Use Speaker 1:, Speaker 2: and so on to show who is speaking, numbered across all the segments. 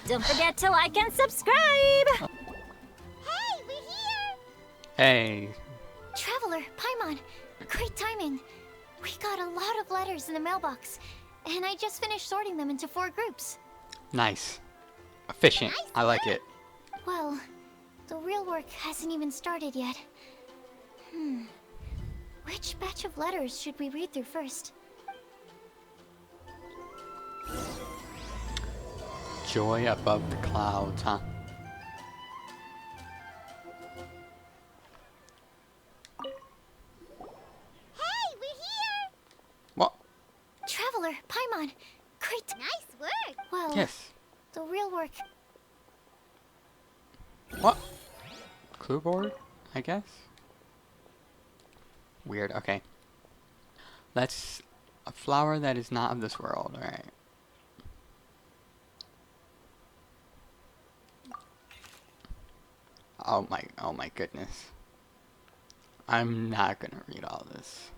Speaker 1: Don't forget to like and subscribe!
Speaker 2: Hey, we're here!
Speaker 3: Hey.
Speaker 2: Traveler, Paimon, great timing. We got a lot of letters in the mailbox, and I just finished sorting them into 4 groups.
Speaker 3: Nice. Efficient.
Speaker 2: Nice
Speaker 3: I like
Speaker 2: work.
Speaker 3: it.
Speaker 2: Well, the real work hasn't even started yet. Which batch of letters should we read through first?
Speaker 3: Joy above the clouds, huh?
Speaker 2: Hey, we're here!
Speaker 3: What?
Speaker 2: Traveler, Paimon, great. Nice work! Well,
Speaker 3: Yes.
Speaker 2: the real work.
Speaker 3: What? Clue board, I guess? Weird, okay. That's a flower that is not of this world, alright. Oh my goodness. I'm not gonna read all this.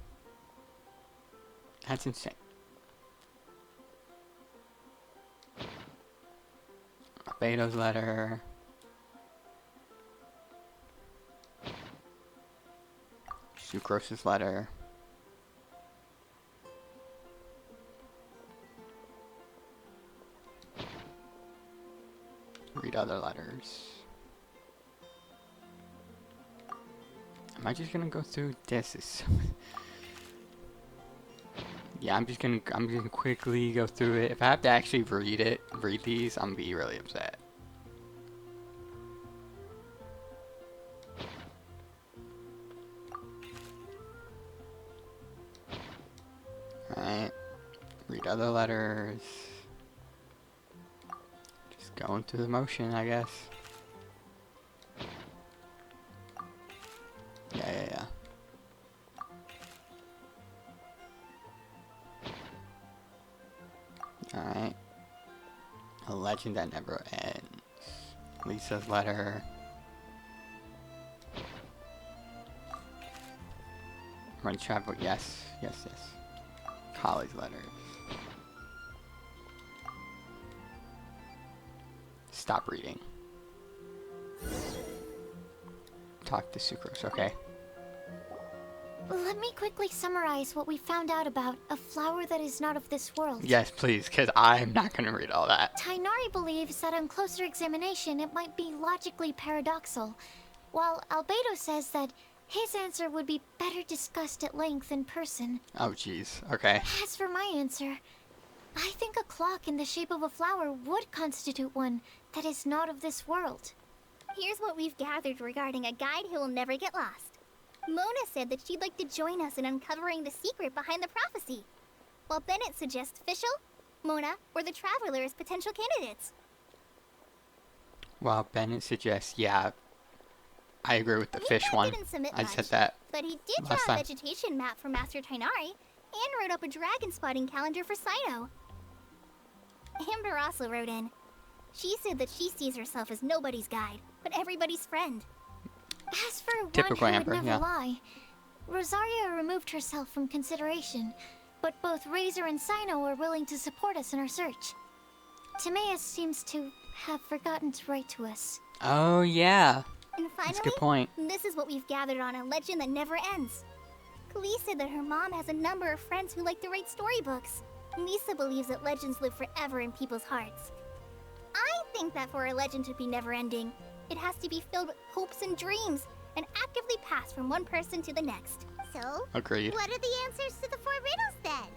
Speaker 3: That's insane. Beto's letter. Sucrose's letter. Read other letters. Am I just gonna go through this? Yeah, I'm just gonna quickly go through it. If I have to actually read these, I'm gonna be really upset. Alright. Read other letters. Just going through the motion, I guess. Yeah. Alright. A legend that never ends. Lisa's letter. Run travel. Yes. College letters. Stop reading. Talk to Sucrose, okay.
Speaker 2: Let me quickly summarize what we found out about a flower that is not of this world.
Speaker 3: Yes, please, because I'm not going to read all that.
Speaker 2: Tainari believes that on closer examination it might be logically paradoxal, while Albedo says that his answer would be better discussed at length in person.
Speaker 3: Oh, jeez. Okay.
Speaker 2: As for my answer, I think a clock in the shape of a flower would constitute one that is not of this world.
Speaker 1: Here's what we've gathered regarding a guide who will never get lost. Mona said that she'd like to join us in uncovering the secret behind the prophecy, while Bennett suggests Fischl, Mona, or the Traveler as potential candidates.
Speaker 3: Well, Bennett suggests, yeah, I agree with the fish one.
Speaker 1: Didn't submit
Speaker 3: I
Speaker 1: much,
Speaker 3: said that
Speaker 1: but he did draw
Speaker 3: last
Speaker 1: a
Speaker 3: time.
Speaker 1: vegetation map for Master Tainari and wrote up a dragon spotting calendar for Cyno. Amber also wrote in. She said that she sees herself as nobody's guide, but everybody's friend.
Speaker 2: As for
Speaker 3: Typical
Speaker 2: one who
Speaker 3: Amber,
Speaker 2: would never
Speaker 3: yeah.
Speaker 2: lie, Rosaria removed herself from consideration, but both Razor and Cyno are willing to support us in our search. Timaeus seems to have forgotten to write to us.
Speaker 3: Oh, yeah.
Speaker 1: And finally,
Speaker 3: That's a good point.
Speaker 1: this is what we've gathered on a legend that never ends. Klee said that her mom has a number of friends who like to write storybooks. Misa believes that legends live forever in people's hearts. I think that for a legend to be never-ending, it has to be filled with hopes and dreams, and actively pass from one person to the next.
Speaker 2: So,
Speaker 3: Agreed.
Speaker 2: what are the answers to the 4 riddles then?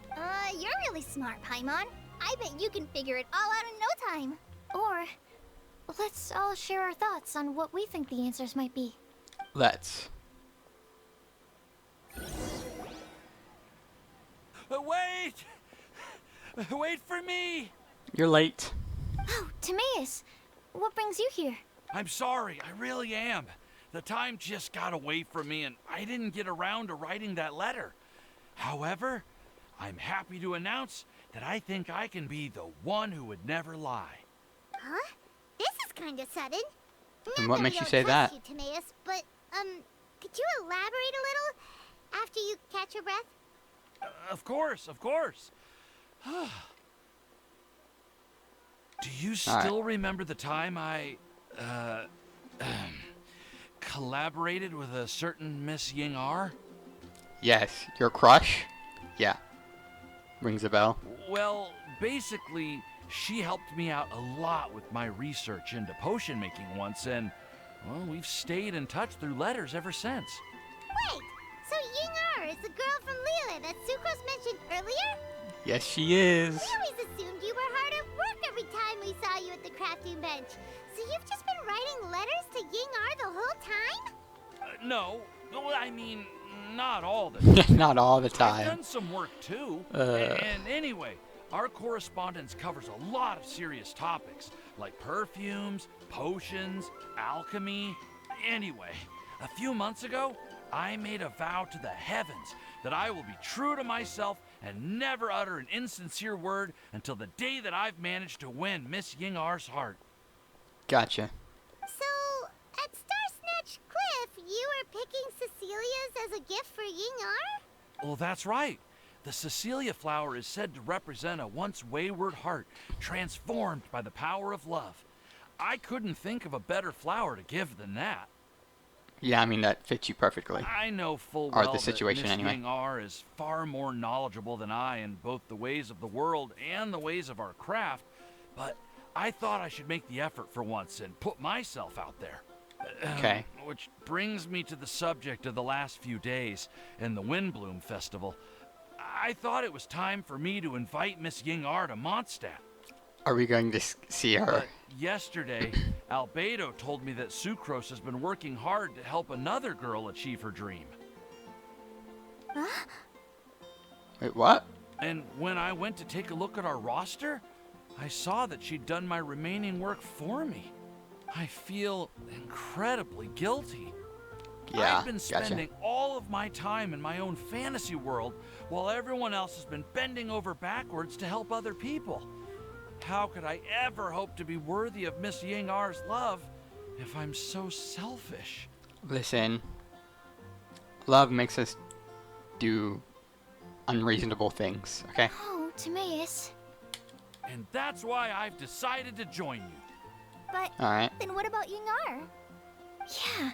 Speaker 1: You're really smart, Paimon. I bet you can figure it all out in no time.
Speaker 2: Or, let's all share our thoughts on what we think the answers might be.
Speaker 3: Let's.
Speaker 4: Wait! Wait for me!
Speaker 3: You're late.
Speaker 2: Oh, Timaeus, what brings you here?
Speaker 4: I'm sorry, I really am. The time just got away from me and I didn't get around to writing that letter. However, I'm happy to announce that I think I can be the one who would never lie.
Speaker 2: Huh? This is kind of sudden.
Speaker 3: And what makes you say that?
Speaker 2: You, Timaeus, but, could you elaborate a little after you catch your breath?
Speaker 4: Of course, of course. Do you
Speaker 3: All right.
Speaker 4: still remember the time I, collaborated with a certain Miss Ying R?
Speaker 3: Yes, your crush? Yeah. Rings a bell.
Speaker 4: Well, basically, she helped me out a lot with my research into potion making once, and, well, we've stayed in touch through letters ever since.
Speaker 1: Wait, so Ying R is the girl from Lila that Sucrose mentioned earlier?
Speaker 3: Yes, she is.
Speaker 1: We always assumed you were hard at work every time we saw you at the crafting bench. So you've just been writing letters to Ying R the whole time?
Speaker 4: No, I mean, not all the time.
Speaker 3: Not all the
Speaker 4: I've
Speaker 3: time.
Speaker 4: done some work too. And anyway, our correspondence covers a lot of serious topics, like perfumes, potions, alchemy. Anyway, a few months ago, I made a vow to the heavens that I will be true to myself and never utter an insincere word until the day that I've managed to win Miss Ying R's heart.
Speaker 3: Gotcha.
Speaker 1: So, at Star Snatch Cliff, you were picking Cecilia's as a gift for Ying R?
Speaker 4: Well, that's right. The Cecilia flower is said to represent a once wayward heart transformed by the power of love. I couldn't think of a better flower to give than that.
Speaker 3: Yeah, I mean, that fits you perfectly.
Speaker 4: I know full
Speaker 3: Or
Speaker 4: well
Speaker 3: the situation,
Speaker 4: that Miss
Speaker 3: anyway.
Speaker 4: Ying R is far more knowledgeable than I in both the ways of the world and the ways of our craft, but I thought I should make the effort for once and put myself out there.
Speaker 3: Okay.
Speaker 4: Which brings me to the subject of the last few days and the Windblume Festival. I thought it was time for me to invite Miss Ying R to Mondstadt.
Speaker 3: Are we going to see her?
Speaker 4: But yesterday, Albedo told me that Sucrose has been working hard to help another girl achieve her dream.
Speaker 3: Wait, what?
Speaker 4: And when I went to take a look at our roster, I saw that she'd done my remaining work for me. I feel incredibly guilty.
Speaker 3: Yeah,
Speaker 4: I've been spending all of my time in my own fantasy world while everyone else has been bending over backwards to help other people. How could I ever hope to be worthy of Miss Ying R's love if I'm so selfish?
Speaker 3: Listen. Love makes us do unreasonable things, okay?
Speaker 2: Oh, Timaeus.
Speaker 4: And that's why I've decided to join you.
Speaker 1: But
Speaker 3: Alright.
Speaker 1: then what about Ying R?
Speaker 2: Yeah.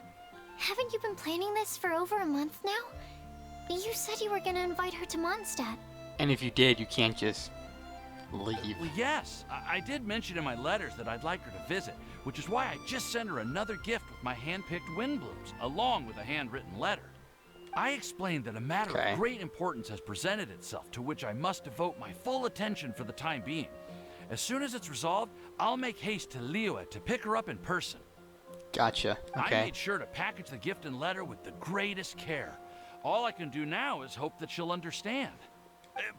Speaker 2: Haven't you been planning this for over a month now? You said you were gonna invite her to Mondstadt.
Speaker 3: And if you did, you can't just leave.
Speaker 4: Well, yes, I did mention in my letters that I'd like her to visit, which is why I just sent her another gift with my hand-picked Windblooms, along with a handwritten letter. I explained that a matter
Speaker 3: Okay.
Speaker 4: of great importance has presented itself to which I must devote my full attention for the time being. As soon as it's resolved, I'll make haste to Liyue to pick her up in person.
Speaker 3: Gotcha.
Speaker 4: I
Speaker 3: Okay.
Speaker 4: made sure to package the gift and letter with the greatest care. All I can do now is hope that she'll understand.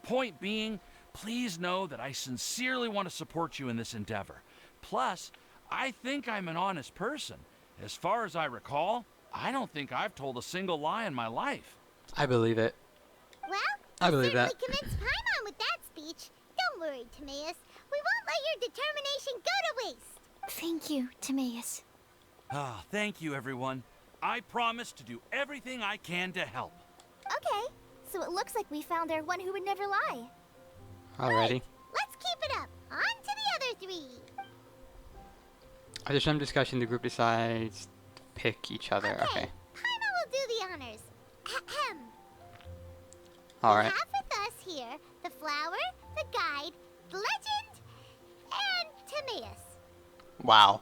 Speaker 4: Point being, please know that I sincerely want to support you in this endeavor. Plus, I think I'm an honest person. As far as I recall, I don't think I've told a single lie in my life.
Speaker 3: I believe it.
Speaker 1: Well,
Speaker 3: I believe
Speaker 1: certainly
Speaker 3: that.
Speaker 1: convinced Paimon with that speech. Don't worry, Timaeus. We won't let your determination go to waste.
Speaker 2: Thank you, Timaeus.
Speaker 4: Ah, thank you, everyone. I promise to do everything I can to help.
Speaker 1: Okay, so it looks like we found our one who would never lie.
Speaker 3: Alrighty.
Speaker 1: Let's keep it up. On to the other three.
Speaker 3: After some discussion, the group decides to pick each other. Okay.
Speaker 1: Paimon will do the honors. Ahem.
Speaker 3: Alright.
Speaker 1: We have with us here the flower, the guide, the legend, and Timaeus.
Speaker 3: Wow.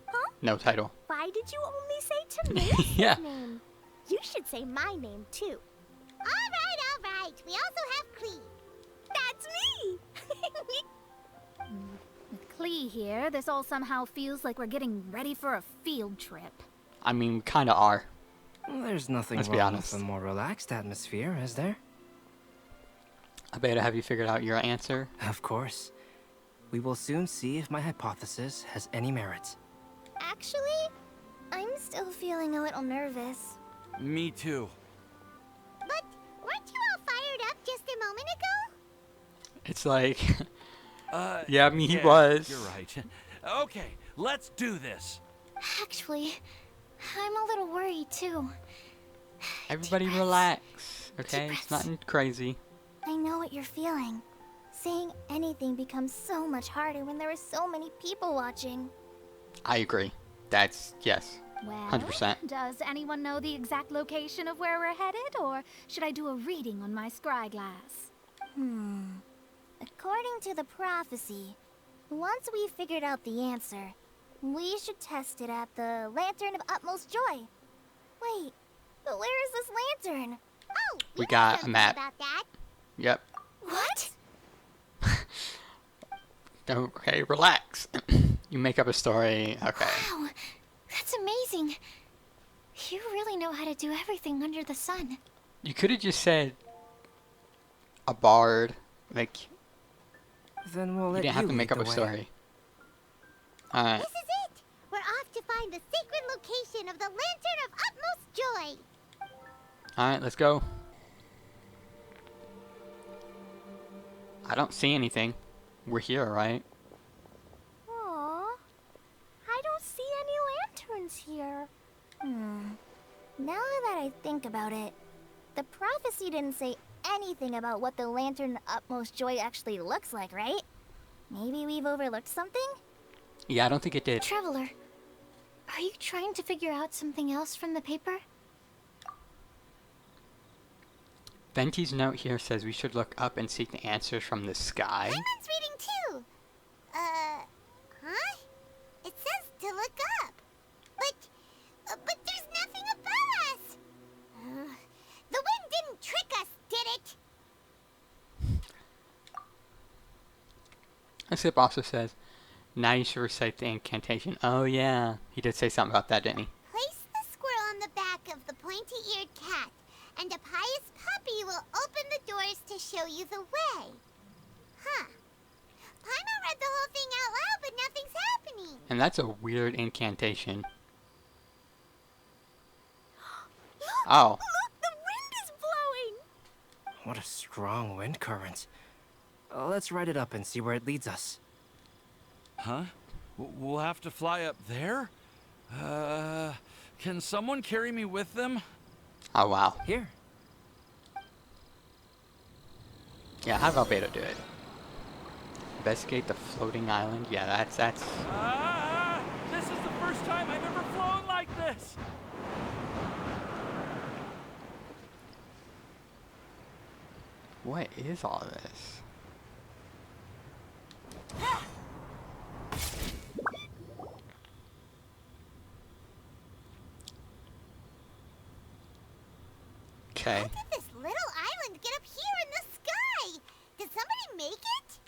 Speaker 1: Huh?
Speaker 3: No title.
Speaker 1: Why did you only say Timaeus'
Speaker 3: Yeah.
Speaker 1: name? You should say my name too. All right. We also have Klee. That's me.
Speaker 5: With Klee here, this all somehow feels like we're getting ready for a field trip.
Speaker 3: I mean, we kinda are.
Speaker 6: There's nothing
Speaker 3: Let's be
Speaker 6: wrong
Speaker 3: honest.
Speaker 6: with a more relaxed atmosphere, is there?
Speaker 3: Albedo, have you figured out your answer?
Speaker 6: Of course. We will soon see if my hypothesis has any merit.
Speaker 1: Actually, I'm still feeling a little nervous.
Speaker 4: Me too.
Speaker 1: But weren't you all fired up just a moment ago?
Speaker 3: It's like,
Speaker 4: Uh,
Speaker 3: yeah, I mean, he
Speaker 4: yeah,
Speaker 3: was.
Speaker 4: You're right. Okay, let's do this.
Speaker 2: Actually, I'm a little worried too.
Speaker 3: Everybody
Speaker 2: Deep breaths.
Speaker 3: relax, okay?
Speaker 2: Deep
Speaker 3: It's nothing crazy.
Speaker 1: I know what you're feeling. Saying anything becomes so much harder when there are so many people watching.
Speaker 3: I agree. That's, yes,
Speaker 5: Well,
Speaker 3: 100%.
Speaker 5: does anyone know the exact location of where we're headed, or should I do a reading on my scry glass?
Speaker 1: According to the prophecy, once we've figured out the answer, we should test it at the Lantern of Utmost Joy. Wait, but where is this lantern?
Speaker 2: Oh,
Speaker 3: We
Speaker 2: know
Speaker 3: got a
Speaker 2: something
Speaker 3: map.
Speaker 2: about that.
Speaker 3: Yep.
Speaker 1: What?
Speaker 3: Okay, relax. You make up a story. Okay.
Speaker 2: Wow, that's amazing. You really know how to do everything under the sun.
Speaker 3: You could have just said a bard. Like,
Speaker 6: Then we'll
Speaker 3: you
Speaker 6: let
Speaker 3: didn't have to
Speaker 6: lead
Speaker 3: make up
Speaker 6: the
Speaker 3: a
Speaker 6: way.
Speaker 3: story. Alright.
Speaker 2: This is it. We're off to find the sacred location of the Lantern of Utmost Joy.
Speaker 3: Alright, let's go. I don't see anything. We're here, right?
Speaker 1: Aw, I don't see any lanterns here. Now that I think about it, the prophecy didn't say anything about what the Lantern of Utmost Joy actually looks like, right? Maybe we've overlooked something?
Speaker 3: Yeah, I don't think it did.
Speaker 2: Traveler, are you trying to figure out something else from the paper?
Speaker 3: Venti's note here says we should look up and seek the answers from the sky.
Speaker 2: Simon's reading too. Huh? It says to look up. But there's nothing above us. The wind didn't trick us, did it?
Speaker 3: Sip also says, now you should recite the incantation. Oh yeah, he did say something about that, didn't he?
Speaker 2: Place the squirrel on the back of the pointy-eared cat, and a pious puppy will open the doors to show you the way. Huh. Paimon read the whole thing out loud, but nothing's happening.
Speaker 3: And that's a weird incantation. Oh.
Speaker 5: Look, the wind is blowing!
Speaker 6: What a strong wind current. Let's ride it up and see where it leads us.
Speaker 4: Huh? We'll have to fly up there? Can someone carry me with them?
Speaker 3: Oh wow.
Speaker 6: Here.
Speaker 3: Yeah, have Albedo do it. Investigate the floating island. Yeah, that's.
Speaker 4: Ah! This is the first time I've ever flown like this!
Speaker 3: What is all this? Okay.
Speaker 2: How did this little island get up here in the sky? Did somebody make it?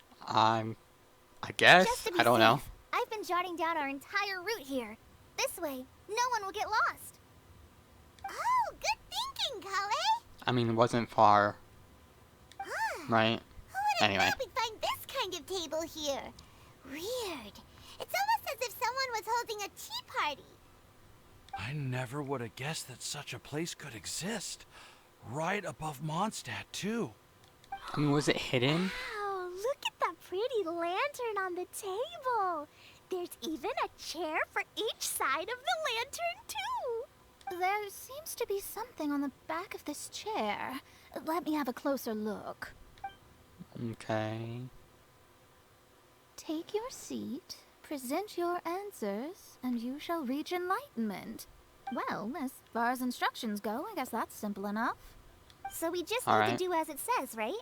Speaker 3: I guess.
Speaker 1: Just to be
Speaker 3: I don't know.
Speaker 1: safe, I've been jotting down our entire route here. This way, no one will get lost.
Speaker 2: Oh, good thinking, Klee.
Speaker 3: I mean, it wasn't far, right?
Speaker 2: Who would have
Speaker 3: Anyway.
Speaker 2: thought we'd find this kind of table here? Weird. It's almost as if someone was holding a tea party.
Speaker 4: I never would have guessed that such a place could exist. Right above Mondstadt, too.
Speaker 3: I mean, was it hidden?
Speaker 1: Wow, look at that pretty lantern on the table. There's even a chair for each side of the lantern, too.
Speaker 5: There seems to be something on the back of this chair. Let me have a closer look.
Speaker 3: Okay.
Speaker 5: Take your seat, present your answers, and you shall reach enlightenment. Well, as far as instructions go, I guess that's simple enough.
Speaker 1: So we just
Speaker 3: All
Speaker 1: need
Speaker 3: right.
Speaker 1: to do as it says, right?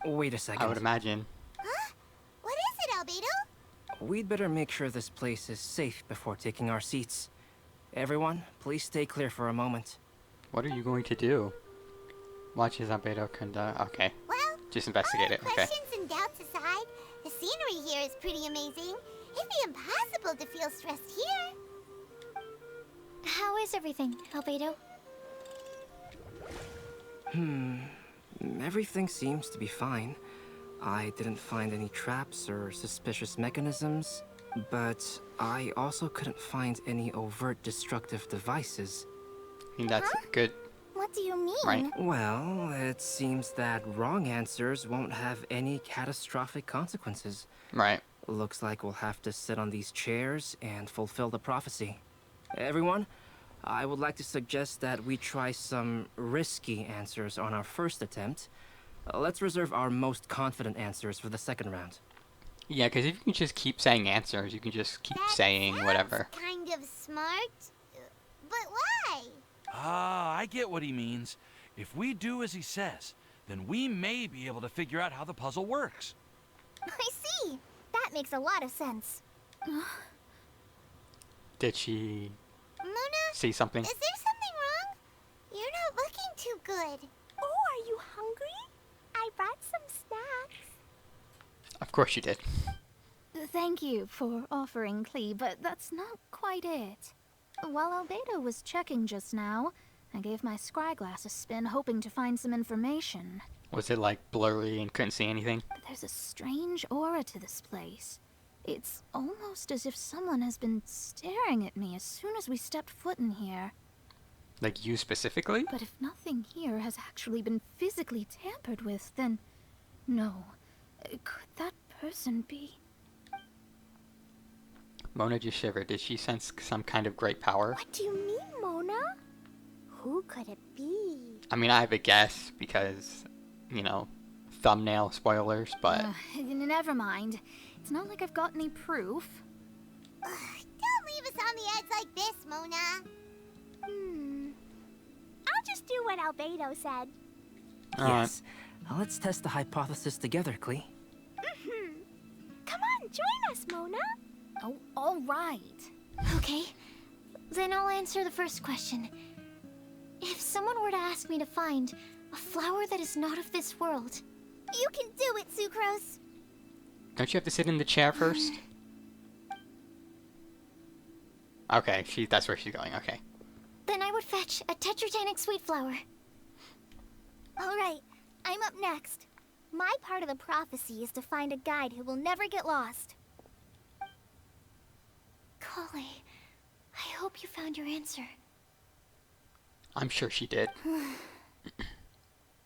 Speaker 6: Wait a second.
Speaker 3: I would imagine.
Speaker 2: Huh? What is it, Albedo?
Speaker 6: We'd better make sure this place is safe before taking our seats. Everyone, please stay clear for a moment.
Speaker 3: What are you going to do? Watch as Albedo conduct. Okay.
Speaker 2: Well,
Speaker 3: Just investigate it. Okay.
Speaker 2: questions and doubts aside, the scenery here is pretty amazing. It'd be impossible to feel stressed here.
Speaker 1: How is everything, Albedo?
Speaker 6: Everything seems to be fine. I didn't find any traps or suspicious mechanisms, but I also couldn't find any overt destructive devices.
Speaker 3: I mean, that's good.
Speaker 1: What do you mean?
Speaker 3: Right.
Speaker 6: Well, it seems that wrong answers won't have any catastrophic consequences.
Speaker 3: Right.
Speaker 6: Looks like we'll have to sit on these chairs and fulfill the prophecy. Everyone, I would like to suggest that we try some risky answers on our first attempt. Let's reserve our most confident answers for the second round.
Speaker 3: Yeah, because if you can just keep saying answers, you can just keep saying whatever.
Speaker 7: Kind of smart. But why?
Speaker 4: Ah, I get what he means. If we do as he says, then we may be able to figure out how the puzzle works.
Speaker 1: I see. That makes a lot of sense.
Speaker 3: Did she
Speaker 7: Mona,
Speaker 3: see something?
Speaker 7: is there something wrong? You're not looking too good.
Speaker 1: Oh, are you hungry? I brought some snacks.
Speaker 3: Of course you did.
Speaker 5: Thank you for offering, Klee, but that's not quite it. While Albedo was checking just now, I gave my scryglass a spin hoping to find some information.
Speaker 3: Was it like blurry and couldn't see anything?
Speaker 5: But there's a strange aura to this place. It's almost as if someone has been staring at me as soon as we stepped foot in here.
Speaker 3: Like you specifically?
Speaker 5: But if nothing here has actually been physically tampered with, then no. Could that person be?
Speaker 3: Mona just shivered. Did she sense some kind of great power?
Speaker 1: What do you mean, Mona? Who could it be?
Speaker 3: I mean, I have a guess because, you know, thumbnail spoilers, but...
Speaker 5: Never mind. It's not like I've got any proof.
Speaker 7: Don't leave us on the edge like this, Mona.
Speaker 1: I'll just do what Albedo said.
Speaker 6: Yes. Let's test the hypothesis together, Klee.
Speaker 1: Come on, join us, Mona.
Speaker 5: Oh, all right.
Speaker 2: Okay, then I'll answer the first question. If someone were to ask me to find a flower that is not of this world,
Speaker 1: You can do it, Sucrose.
Speaker 3: Don't you have to sit in the chair first? Okay, that's where she's going, okay.
Speaker 2: then I would fetch a tetragenic sweet flower.
Speaker 1: All right, I'm up next. My part of the prophecy is to find a guide who will never get lost.
Speaker 2: Klee, I hope you found your answer.
Speaker 3: I'm sure she did.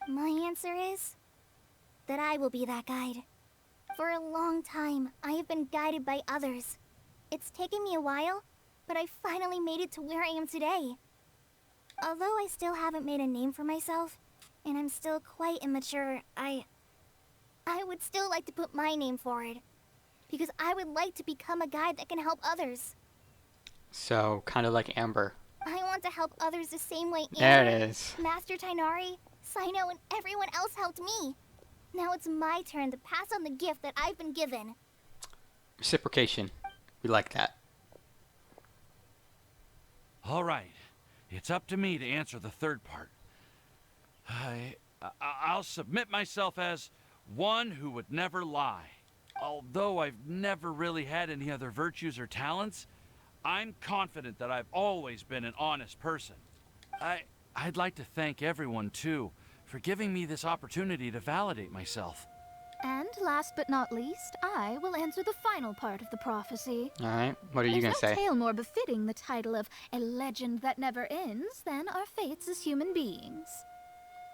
Speaker 1: My answer is that I will be that guide. For a long time, I have been guided by others. It's taken me a while, but I finally made it to where I am today. Although I still haven't made a name for myself, and I'm still quite immature, I would still like to put my name forward. Because I would like to become a guide that can help others.
Speaker 3: So, kind of like Amber.
Speaker 1: I want to help others the same way
Speaker 3: There
Speaker 1: Amber,
Speaker 3: it is.
Speaker 1: Master Tainari, Sino, and everyone else helped me. Now it's my turn to pass on the gift that I've been given.
Speaker 3: Reciprocation. We like that.
Speaker 4: All right, it's up to me to answer the third part. I'll submit myself as one who would never lie. Although I've never really had any other virtues or talents, I'm confident that I've always been an honest person. I'd like to thank everyone, too, for giving me this opportunity to validate myself.
Speaker 5: And last but not least, I will answer the final part of the prophecy.
Speaker 3: Alright, what are you gonna
Speaker 5: There's no
Speaker 3: say?
Speaker 5: tale more befitting the title of a legend that never ends than our fates as human beings.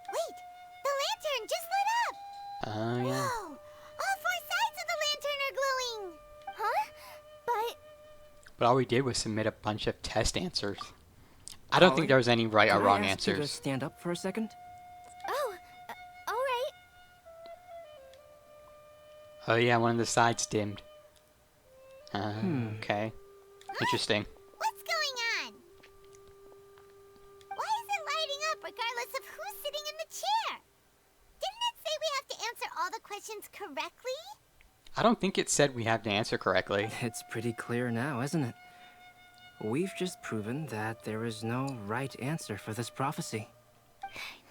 Speaker 7: Wait, the lantern just lit up!
Speaker 3: Oh, yeah.
Speaker 7: Whoa! All four sides of the lantern are glowing!
Speaker 1: Huh?
Speaker 3: But all we did was submit a bunch of test answers. I don't think
Speaker 6: Ollie,
Speaker 3: there was any right or
Speaker 6: Can I
Speaker 3: wrong
Speaker 6: ask you to
Speaker 3: answers.
Speaker 6: stand up for a second?
Speaker 1: Oh, alright.
Speaker 3: Oh yeah, one of the sides dimmed. Okay. Interesting.
Speaker 7: What's going on? Why is it lighting up regardless of who's sitting in the chair? Didn't it say we have to answer all the questions correctly?
Speaker 3: I don't think it said we have to answer correctly.
Speaker 6: It's pretty clear now, isn't it? We've just proven that there is no right answer for this prophecy.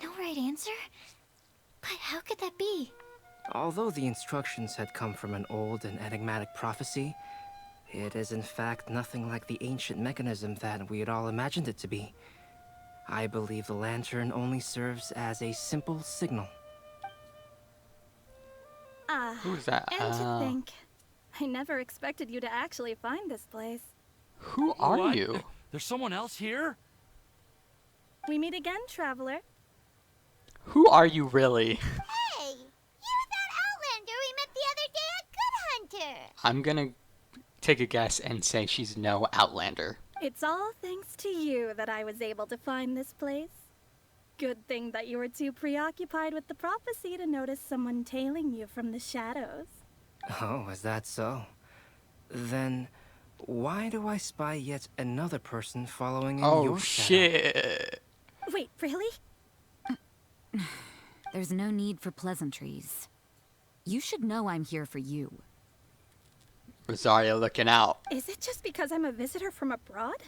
Speaker 2: No right answer? But how could that be?
Speaker 6: Although the instructions had come from an old and enigmatic prophecy, it is in fact nothing like the ancient mechanism that we had all imagined it to be. I believe the lantern only serves as a simple signal.
Speaker 3: Who's that?
Speaker 8: And to think, I never expected you to actually find this place.
Speaker 3: Who are
Speaker 4: What?
Speaker 3: you?
Speaker 4: There's someone else here?
Speaker 8: We meet again, traveler.
Speaker 3: Who are you really?
Speaker 7: Hey, you're that Outlander we met the other day at Good Hunter.
Speaker 3: I'm gonna take a guess and say she's no Outlander.
Speaker 8: It's all thanks to you that I was able to find this place. Good thing that you were too preoccupied with the prophecy to notice someone tailing you from the shadows.
Speaker 6: Oh, is that so? Then, why do I spy yet another person following in
Speaker 3: Oh
Speaker 6: your shadow?
Speaker 3: shit.
Speaker 8: Wait, really?
Speaker 9: There's no need for pleasantries. You should know I'm here for you.
Speaker 3: Rosaria looking out.
Speaker 8: Is it just because I'm a visitor from abroad?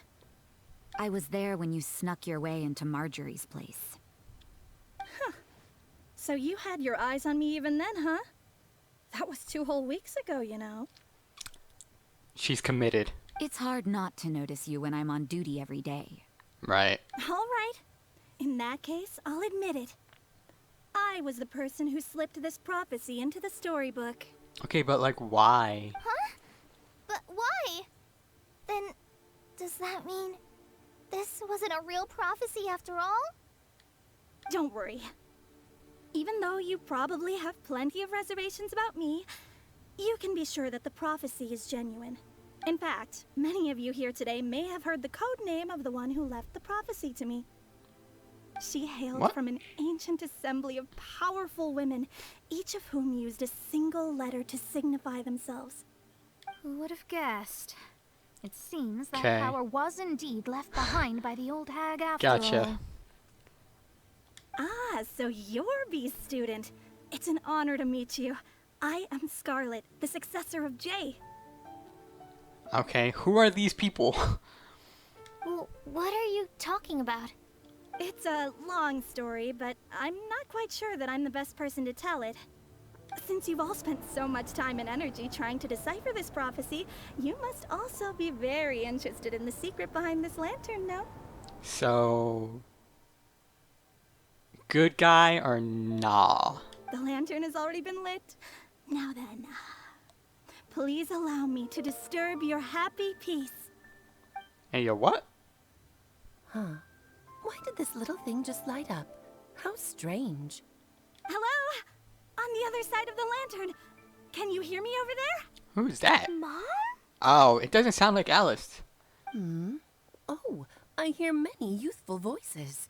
Speaker 9: I was there when you snuck your way into Marjorie's place.
Speaker 8: So you had your eyes on me even then, huh? That was 2 whole weeks ago, you know.
Speaker 3: She's committed.
Speaker 9: It's hard not to notice you when I'm on duty every day.
Speaker 3: Right.
Speaker 8: All right. In that case, I'll admit it. I was the person who slipped this prophecy into the storybook.
Speaker 3: Okay, but like why?
Speaker 1: Huh? But why? Then, does that mean this wasn't a real prophecy after all?
Speaker 8: Don't worry. Even though you probably have plenty of reservations about me, you can be sure that the prophecy is genuine. In fact, many of you here today may have heard the code name of the one who left the prophecy to me. She hailed from an ancient assembly of powerful women, each of whom used a single letter to signify themselves.
Speaker 5: Who would have guessed? It seems that
Speaker 3: 'Kay.
Speaker 5: power was indeed left behind by the old hag after
Speaker 3: Gotcha.
Speaker 5: all.
Speaker 8: Ah, so you're B's student. It's an honor to meet you. I am Scarlet, the successor of Jay.
Speaker 3: Okay, who are these people?
Speaker 1: Well, what are you talking about?
Speaker 8: It's a long story, but I'm not quite sure that I'm the best person to tell it. Since you've all spent so much time and energy trying to decipher this prophecy, you must also be very interested in the secret behind this lantern, no?
Speaker 3: So, good guy or nah?
Speaker 8: The lantern has already been lit. Now then, please allow me to disturb your happy peace.
Speaker 3: Hey, yo, what?
Speaker 10: Huh. Why did this little thing just light up? How strange.
Speaker 8: Hello? On the other side of the lantern. Can you hear me over there?
Speaker 3: Who's that?
Speaker 1: Mom?
Speaker 3: Oh, it doesn't sound like Alice.
Speaker 10: Oh, I hear many youthful voices.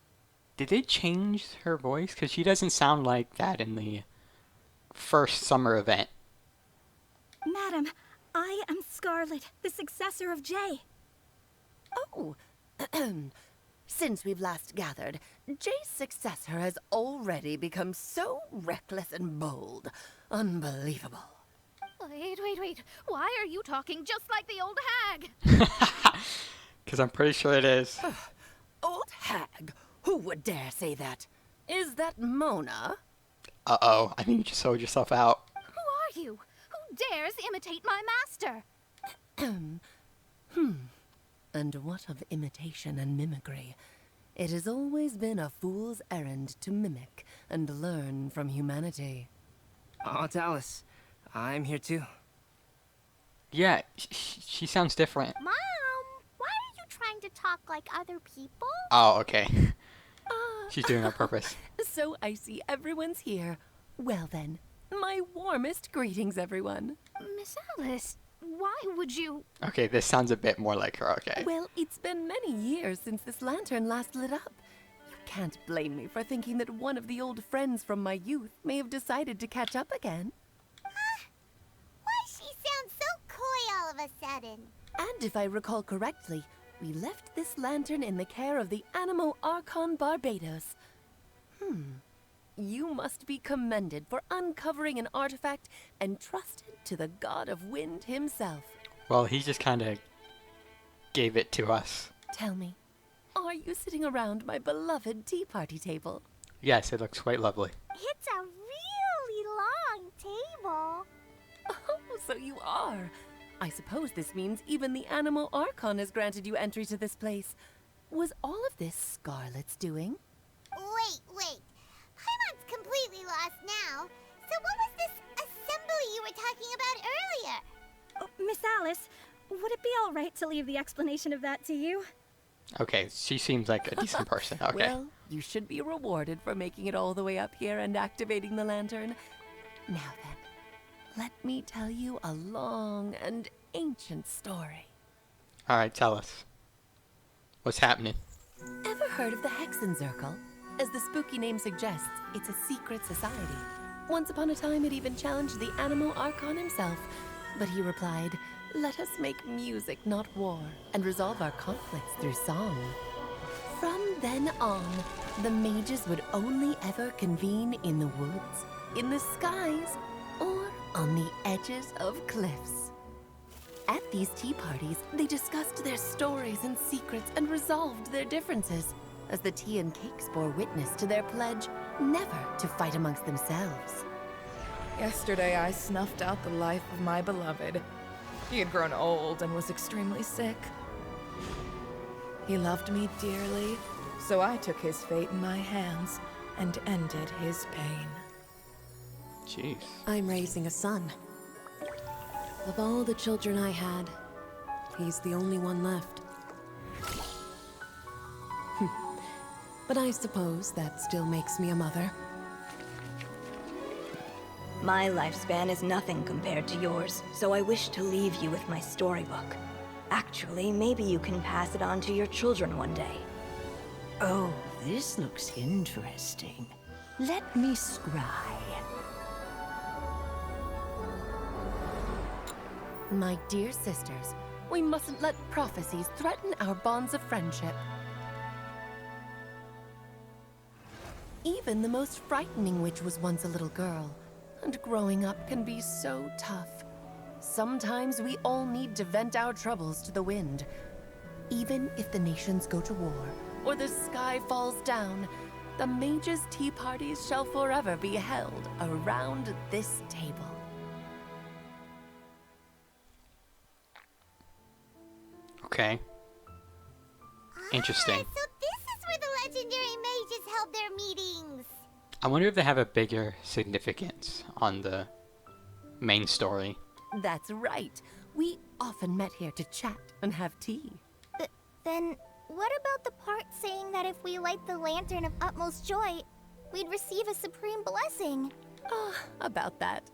Speaker 3: Did they change her voice? Because she doesn't sound like that in the first summer event.
Speaker 8: Madam, I am Scarlet, the successor of Jay.
Speaker 10: Oh, since we've last gathered, Jay's successor has already become so reckless and bold. Unbelievable.
Speaker 5: Wait. Why are you talking just like the old hag?
Speaker 3: Because I'm pretty sure it is.
Speaker 10: Old hag? Who would dare say that? Is that Mona?
Speaker 3: Uh-oh, I think you just sold yourself out.
Speaker 5: Who are you? Who dares imitate my master?
Speaker 10: And what of imitation and mimicry? It has always been a fool's errand to mimic and learn from humanity.
Speaker 6: Oh, it's Alice. I'm here too.
Speaker 3: Yeah, she sounds different.
Speaker 7: Mom, why are you trying to talk like other people?
Speaker 3: Oh, okay. She's doing it on purpose.
Speaker 10: So I see everyone's here. Well then, my warmest greetings, everyone.
Speaker 5: Miss Alice, why would you...
Speaker 3: Okay, this sounds a bit more like her, okay.
Speaker 10: Well, it's been many years since this lantern last lit up. You can't blame me for thinking that one of the old friends from my youth may have decided to catch up again.
Speaker 7: Why she sounds so coy all of a sudden?
Speaker 10: And if I recall correctly, we left this lantern in the care of the Animo Archon Barbados. You must be commended for uncovering an artifact entrusted to the god of wind himself.
Speaker 3: Well, he just kind of gave it to us.
Speaker 10: Tell me, are you sitting around my beloved tea party table?
Speaker 3: Yes, it looks quite lovely.
Speaker 7: It's a really long table.
Speaker 10: Oh, so you are. I suppose this means even the Animo Archon has granted you entry to this place. Was all of this Scarlet's doing?
Speaker 7: Wait. Paimon's completely lost now. So what was this assembly you were talking about earlier?
Speaker 8: Oh, Miss Alice, would it be all right to leave the explanation of that to you?
Speaker 3: Okay, she seems like a decent person, okay.
Speaker 10: Well, you should be rewarded for making it all the way up here and activating the lantern. Now then, let me tell you a long and ancient story.
Speaker 3: Alright, tell us. What's happening?
Speaker 10: Ever heard of the Hexenzirkel? As the spooky name suggests, it's a secret society. Once upon a time, it even challenged the Animo Archon himself. But he replied, "Let us make music, not war, and resolve our conflicts through song." From then on, the mages would only ever convene in the woods, in the skies, or on the edges of cliffs. At these tea parties, they discussed their stories and secrets and resolved their differences, as the tea and cakes bore witness to their pledge never to fight amongst themselves.
Speaker 11: Yesterday, I snuffed out the life of my beloved. He had grown old and was extremely sick. He loved me dearly, so I took his fate in my hands and ended his pain.
Speaker 3: Jeez.
Speaker 10: I'm raising a son. Of all the children I had, he's the only one left. But I suppose that still makes me a mother.
Speaker 12: My lifespan is nothing compared to yours, so I wish to leave you with my storybook. Actually, maybe you can pass it on to your children one day.
Speaker 13: Oh, this looks interesting. Let me scry.
Speaker 10: My dear sisters, we mustn't let prophecies threaten our bonds of friendship. Even the most frightening witch was once a little girl, and growing up can be so tough. Sometimes we all need to vent our troubles to the wind. Even if the nations go to war, or the sky falls down, the mages' tea parties shall forever be held around this table.
Speaker 3: Okay. Interesting.
Speaker 7: So this is where the legendary mages held their meetings.
Speaker 3: I wonder if they have a bigger significance on the main story.
Speaker 10: That's right. We often met here to chat and have tea.
Speaker 1: Then, what about the part saying that if we light the lantern of utmost joy, we'd receive a supreme blessing?
Speaker 10: About that.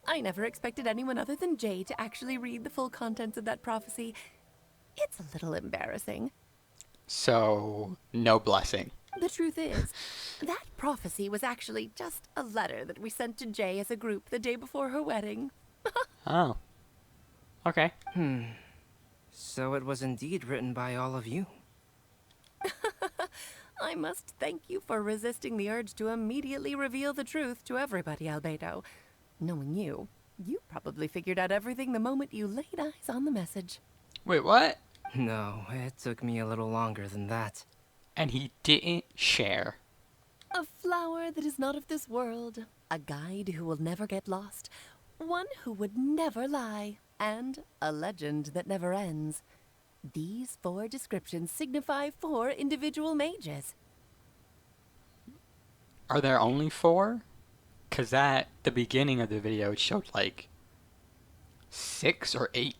Speaker 10: I never expected anyone other than Jay to actually read the full contents of that prophecy. It's a little embarrassing.
Speaker 3: So, no blessing.
Speaker 10: The truth is, that prophecy was actually just a letter that we sent to Jay as a group the day before her wedding.
Speaker 3: Oh. Okay.
Speaker 6: So it was indeed written by all of you.
Speaker 10: I must thank you for resisting the urge to immediately reveal the truth to everybody, Albedo. Knowing you, you probably figured out everything the moment you laid eyes on the message.
Speaker 3: Wait, what?
Speaker 6: No, it took me a little longer than that.
Speaker 3: And he didn't share.
Speaker 10: A flower that is not of this world, a guide who will never get lost, one who would never lie, and a legend that never ends. These 4 descriptions signify 4 individual mages.
Speaker 3: Are there only 4? Because at the beginning of the video, it showed like 6 or 8.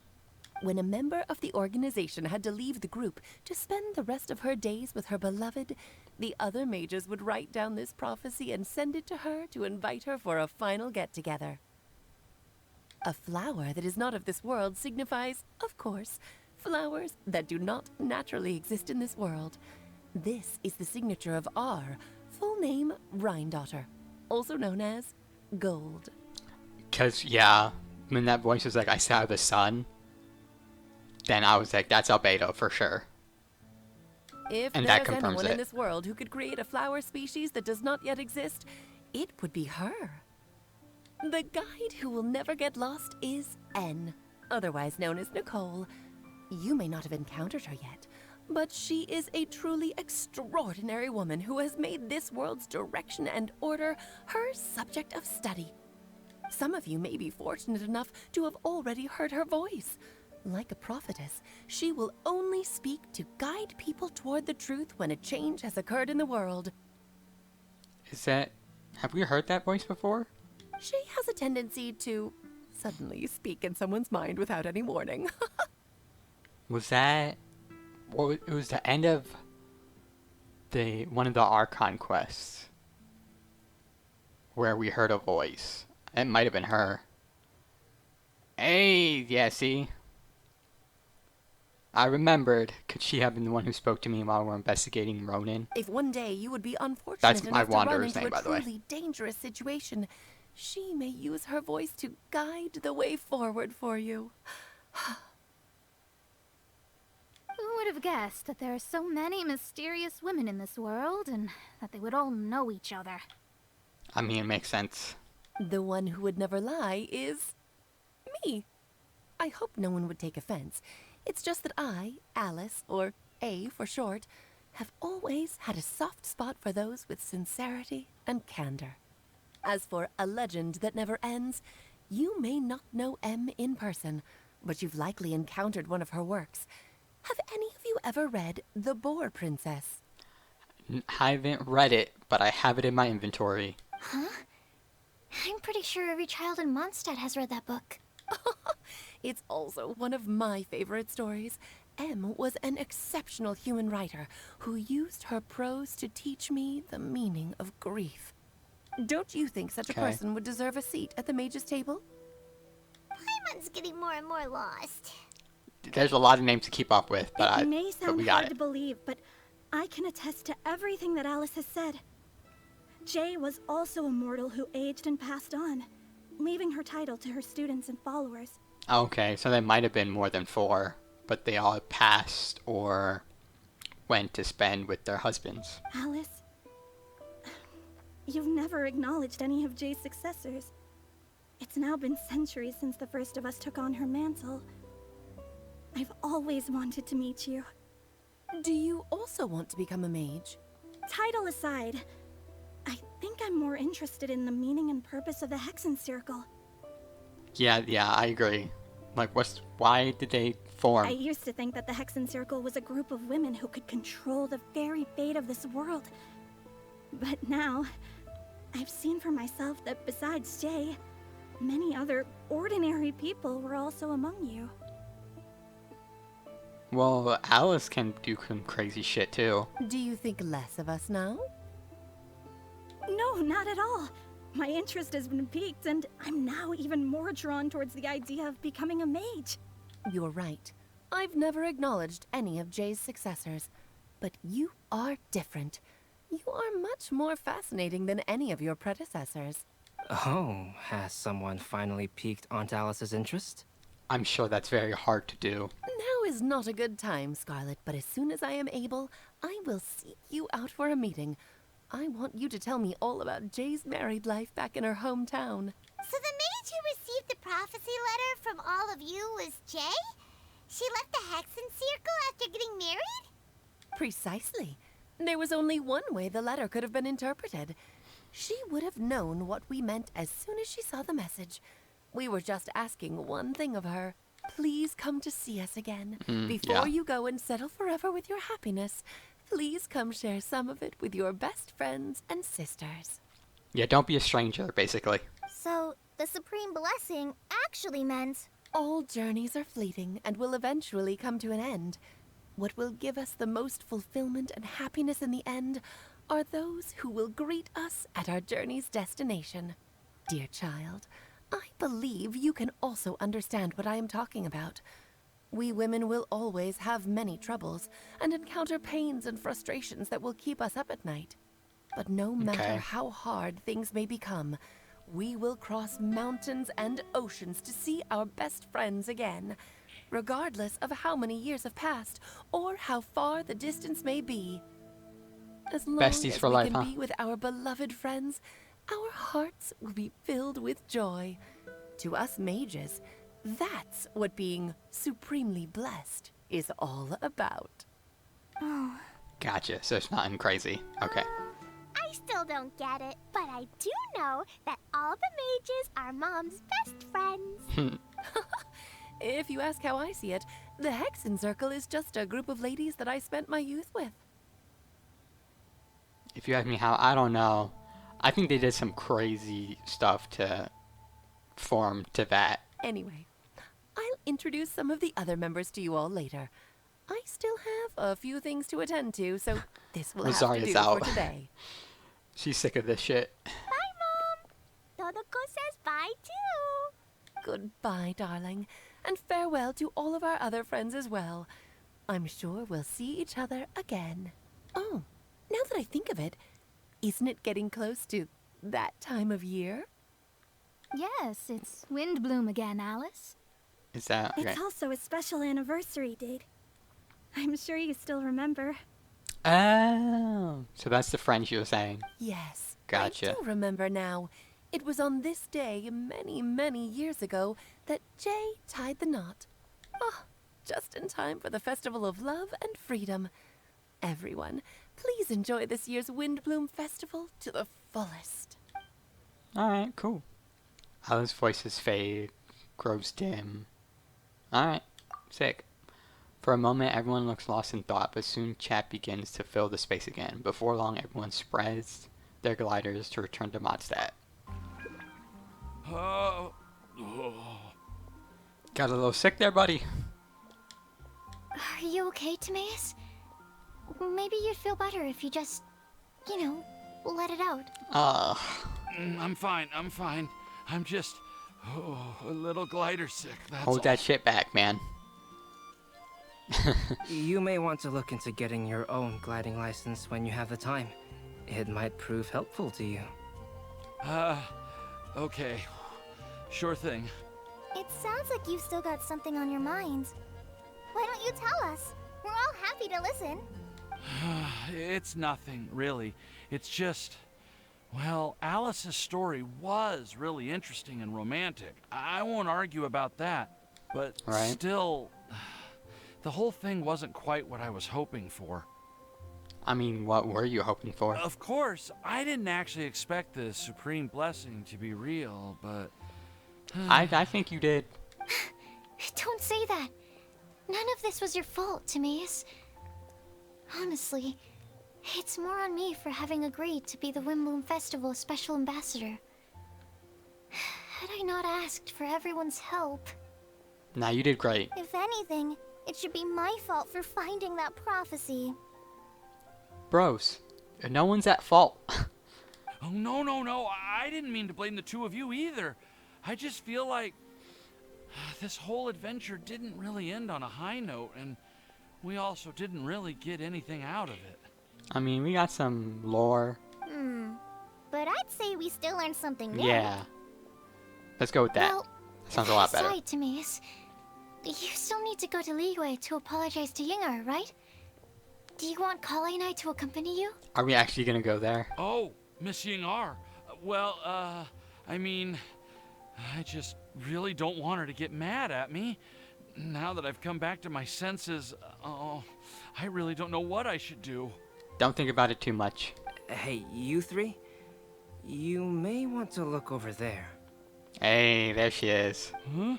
Speaker 10: When a member of the organization had to leave the group to spend the rest of her days with her beloved, the other mages would write down this prophecy and send it to her to invite her for a final get-together. A flower that is not of this world signifies, of course, flowers that do not naturally exist in this world. This is the signature of our full name, Rhine-daughter, also known as Gold.
Speaker 3: Because, yeah, when that voice was like, I saw the sun, then I was like, that's Albedo for sure.
Speaker 10: If
Speaker 3: And
Speaker 10: there
Speaker 3: that
Speaker 10: is
Speaker 3: confirms
Speaker 10: anyone
Speaker 3: it.
Speaker 10: in this world who could create a flower species that does not yet exist, it would be her. The guide who will never get lost is N, otherwise known as Nicole. You may not have encountered her yet, but she is a truly extraordinary woman who has made this world's direction and order her subject of study. Some of you may be fortunate enough to have already heard her voice. Like a prophetess, she will only speak to guide people toward the truth when a change has occurred in the world.
Speaker 3: Is that... Have we heard that voice before?
Speaker 10: She has a tendency to suddenly speak in someone's mind without any warning.
Speaker 3: Was that... It was the end of one of the Archon quests. Where we heard a voice. It might have been her. Hey, yeah, see? I remembered. Could she have been the one who spoke to me while we were investigating Ronin?
Speaker 10: If one day you would be unfortunate
Speaker 3: That's my
Speaker 10: enough to run
Speaker 3: Wanderer's
Speaker 10: into
Speaker 3: name,
Speaker 10: a
Speaker 3: by the way.
Speaker 10: truly dangerous situation, she may use her voice to guide the way forward for you.
Speaker 5: Who would have guessed that there are so many mysterious women in this world, and that they would all know each other?
Speaker 3: I mean, it makes sense.
Speaker 10: The one who would never lie is me. I hope no one would take offense. It's just that I, Alice, or A for short, have always had a soft spot for those with sincerity and candor. As for a legend that never ends, you may not know M in person, but you've likely encountered one of her works. Have any of you ever read The Boar Princess?
Speaker 3: I haven't read it, but I have it in my inventory.
Speaker 2: Huh? I'm pretty sure every child in Mondstadt has read that book.
Speaker 10: It's also one of my favorite stories. M was an exceptional human writer who used her prose to teach me the meaning of grief. Don't you think such a person would deserve a seat at the mage's table?
Speaker 7: Paimon's getting more and more lost.
Speaker 3: There's a lot of names to keep up with, but
Speaker 8: It may
Speaker 3: but
Speaker 8: sound
Speaker 3: we got
Speaker 8: hard
Speaker 3: it.
Speaker 8: to believe, but I can attest to everything that Alice has said. Jay was also a mortal who aged and passed on, leaving her title to her students and followers.
Speaker 3: Okay, so there might have been more than 4, but they all passed or went to spend with their husbands.
Speaker 8: Alice, you've never acknowledged any of Jay's successors. It's now been centuries since the first of us took on her mantle. I've always wanted to meet you.
Speaker 10: Do you also want to become a mage?
Speaker 8: Title aside, I think I'm more interested in the meaning and purpose of the Hexen Circle.
Speaker 3: Yeah, I agree. Like, why did they form?
Speaker 8: I used to think that the Hexen Circle was a group of women who could control the very fate of this world. But now, I've seen for myself that besides Jay, many other ordinary people were also among you.
Speaker 3: Well, Alice can do some crazy shit too.
Speaker 10: Do you think less of us now?
Speaker 8: No, not at all. My interest has been piqued, and I'm now even more drawn towards the idea of becoming a mage.
Speaker 10: You're right. I've never acknowledged any of Jay's successors, but you are different. You are much more fascinating than any of your predecessors.
Speaker 6: Oh, has someone finally piqued Aunt Alice's interest?
Speaker 3: I'm sure that's very hard to do.
Speaker 10: Now is not a good time, Scarlet, but as soon as I am able, I will seek you out for a meeting. I want you to tell me all about Jay's married life back in her hometown.
Speaker 7: So the mage who received the prophecy letter from all of you was Jay? She left the Hexen Circle after getting married?
Speaker 10: Precisely. There was only one way the letter could have been interpreted. She would have known what we meant as soon as she saw the message. We were just asking one thing of her. Please come to see us again. Before you go and settle forever with your happiness, please come share some of it with your best friends and sisters.
Speaker 3: Yeah, don't be a stranger, basically.
Speaker 1: So, the Supreme Blessing actually meant...
Speaker 10: All journeys are fleeting and will eventually come to an end. What will give us the most fulfillment and happiness in the end are those who will greet us at our journey's destination. Dear child, I believe you can also understand what I am talking about. We women will always have many troubles and encounter pains and frustrations that will keep us up at night. But no matter how hard things may become, we will cross mountains and oceans to see our best friends again, regardless of how many years have passed or how far the distance may be. As long
Speaker 3: Besties
Speaker 10: as
Speaker 3: for
Speaker 10: we
Speaker 3: life,
Speaker 10: can
Speaker 3: huh?
Speaker 10: be with our beloved friends, our hearts will be filled with joy. To us mages, that's what being supremely blessed is all about.
Speaker 1: Oh.
Speaker 3: Gotcha, so it's nothing crazy. Okay.
Speaker 7: I still don't get it, but I do know that all the mages are Mom's best friends.
Speaker 10: If you ask how I see it, the Hexen Circle is just a group of ladies that I spent my youth with.
Speaker 3: If you ask me how, I don't know. I think they did some crazy stuff to form to that.
Speaker 10: Anyway, I'll introduce some of the other members to you all later. I still have a few things to attend to, so this will have to
Speaker 3: Rosaria's
Speaker 10: do
Speaker 3: out.
Speaker 10: for today.
Speaker 3: She's sick of this shit.
Speaker 7: Bye, Mom. Todoko says bye, too.
Speaker 10: Goodbye, darling, and farewell to all of our other friends as well. I'm sure we'll see each other again. Oh, now that I think of it, isn't it getting close to that time of year?
Speaker 5: Yes, it's Windblume again, Alice.
Speaker 3: Is that okay?
Speaker 8: It's also a special anniversary date. I'm sure you still remember.
Speaker 3: Oh, so that's the friend you were saying.
Speaker 10: Yes.
Speaker 3: Gotcha.
Speaker 10: I do remember now. It was on this day, many, many years ago, that Jay tied the knot. Oh, just in time for the Festival of Love and Freedom. Everyone, please enjoy this year's Windblume Festival to the fullest.
Speaker 3: Alright, cool. Alice's voices fade, grows dim. Alright, sick. For a moment, everyone looks lost in thought, but soon chat begins to fill the space again. Before long, everyone spreads their gliders to return to Mondstadt.
Speaker 4: Oh.
Speaker 3: Got a little sick there, buddy.
Speaker 2: Are you okay, Timaeus? Maybe you'd feel better if you just, let it out.
Speaker 4: I'm fine. I'm just a little glider sick. That's
Speaker 3: Hold
Speaker 4: all.
Speaker 3: that shit back, man.
Speaker 6: You may want to look into getting your own gliding license when you have the time. It might prove helpful to you.
Speaker 4: Okay. Sure thing.
Speaker 1: It sounds like you've still got something on your mind. Why don't you tell us? We're all happy to listen.
Speaker 4: It's nothing, really. It's just, well, Alice's story was really interesting and romantic. I won't argue about that. But still, the whole thing wasn't quite what I was hoping for.
Speaker 3: I mean, what were you hoping for?
Speaker 4: Of course, I didn't actually expect the supreme blessing to be real, but...
Speaker 3: I think you did.
Speaker 2: Don't say that. None of this was your fault, Timaeus. Honestly, it's more on me for having agreed to be the Windblume Festival Special Ambassador. Had I not asked for everyone's help...
Speaker 3: Nah, you did great.
Speaker 1: If anything, it should be my fault for finding that prophecy.
Speaker 3: Bros, no one's at fault.
Speaker 4: Oh, no. I didn't mean to blame the two of you either. I just feel like this whole adventure didn't really end on a high note, and we also didn't really get anything out of it.
Speaker 3: I mean, we got some lore.
Speaker 1: But I'd say we still learned something new.
Speaker 3: Yeah. Let's go with that.
Speaker 2: Well,
Speaker 3: That sounds a lot better.
Speaker 2: Aside, Timaeus, you still need to go to Liyue to apologize to Yinger, right? Do you want Klee and I to accompany you?
Speaker 3: Are we actually gonna go there?
Speaker 4: Oh, Miss Ying-ar. Well, I mean, I just really don't want her to get mad at me. Now that I've come back to my senses, I really don't know what I should do.
Speaker 3: Don't think about it too much.
Speaker 6: Hey, you three? You may want to look over there.
Speaker 3: Hey, there she is.
Speaker 4: Huh?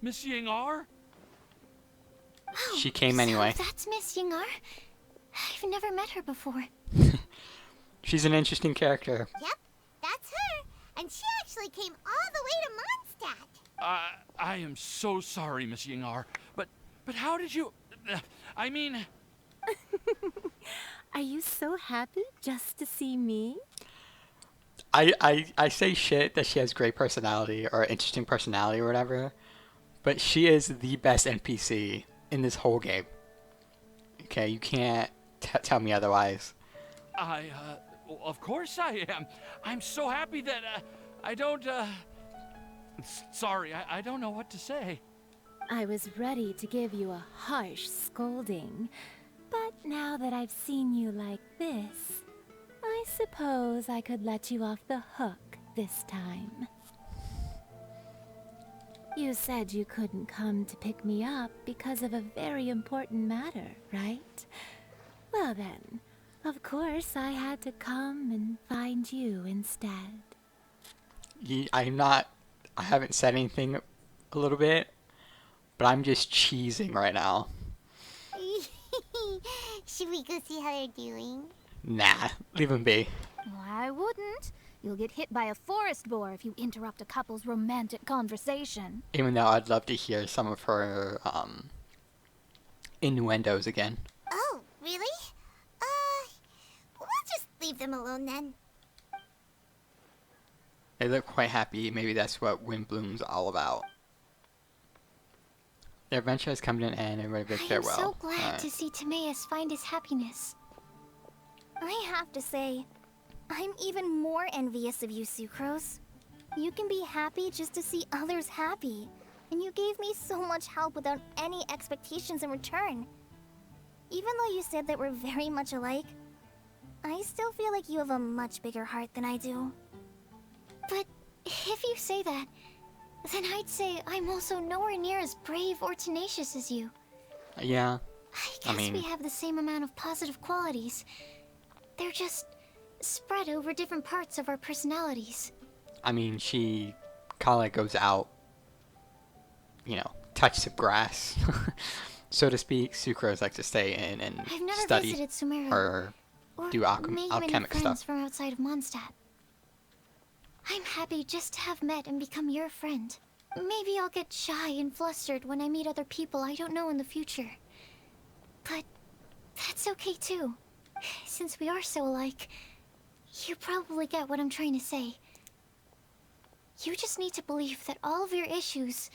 Speaker 4: Miss Ying-ar?
Speaker 3: She came anyway.
Speaker 2: So that's Miss Yinger? I've never met her before.
Speaker 3: She's an interesting character.
Speaker 7: Yep, that's her. And she actually came all the way to Mondstadt.
Speaker 4: I am so sorry, Miss Ying-ar. But how did you... I mean...
Speaker 10: Are you so happy just to see me?
Speaker 3: I say shit that she has great personality or interesting personality or whatever, but she is the best NPC in this whole game. Okay, you can't tell me otherwise.
Speaker 4: Well, of course I am. I'm so happy that, I don't, sorry, I don't know what to say.
Speaker 14: I was ready to give you a harsh scolding, but now that I've seen you like this, I suppose I could let you off the hook this time. You said you couldn't come to pick me up because of a very important matter, right? Well then, of course I had to come and find you instead.
Speaker 3: I haven't said anything a little bit, but I'm just cheesing right now.
Speaker 7: Should we go see how they're doing?
Speaker 3: Nah, leave him be.
Speaker 5: I wouldn't. You'll get hit by a forest boar if you interrupt a couple's romantic conversation.
Speaker 3: Even though I'd love to hear some of her innuendos again.
Speaker 7: Oh, really? We'll just leave them alone then.
Speaker 3: They look quite happy. Maybe that's what Windblume's all about. Their adventure has come to an end. Everybody bid
Speaker 2: I am
Speaker 3: farewell.
Speaker 2: so glad
Speaker 3: Alright.
Speaker 2: to see Timaeus find his happiness.
Speaker 1: I have to say, I'm even more envious of you, Sucrose. You can be happy just to see others happy, and you gave me so much help without any expectations in return. Even though you said that we're very much alike, I still feel like you have a much bigger heart than I do.
Speaker 2: But if you say that, then I'd say I'm also nowhere near as brave or tenacious as you.
Speaker 3: Yeah.
Speaker 2: I guess we have the same amount of positive qualities. They're just spread over different parts of our personalities.
Speaker 3: I mean, Kale goes out, you know, touch the grass, so to speak. Sucrose likes to stay in and
Speaker 2: I've never
Speaker 3: study
Speaker 2: visited Sumeru,
Speaker 3: or do
Speaker 2: make many
Speaker 3: alchemic
Speaker 2: friends
Speaker 3: stuff.
Speaker 2: from outside of Mondstadt. I'm happy just to have met and become your friend. Maybe I'll get shy and flustered when I meet other people I don't know in the future. But that's okay too. Since we are so alike, you probably get what I'm trying to say. You just need to believe that all of your issues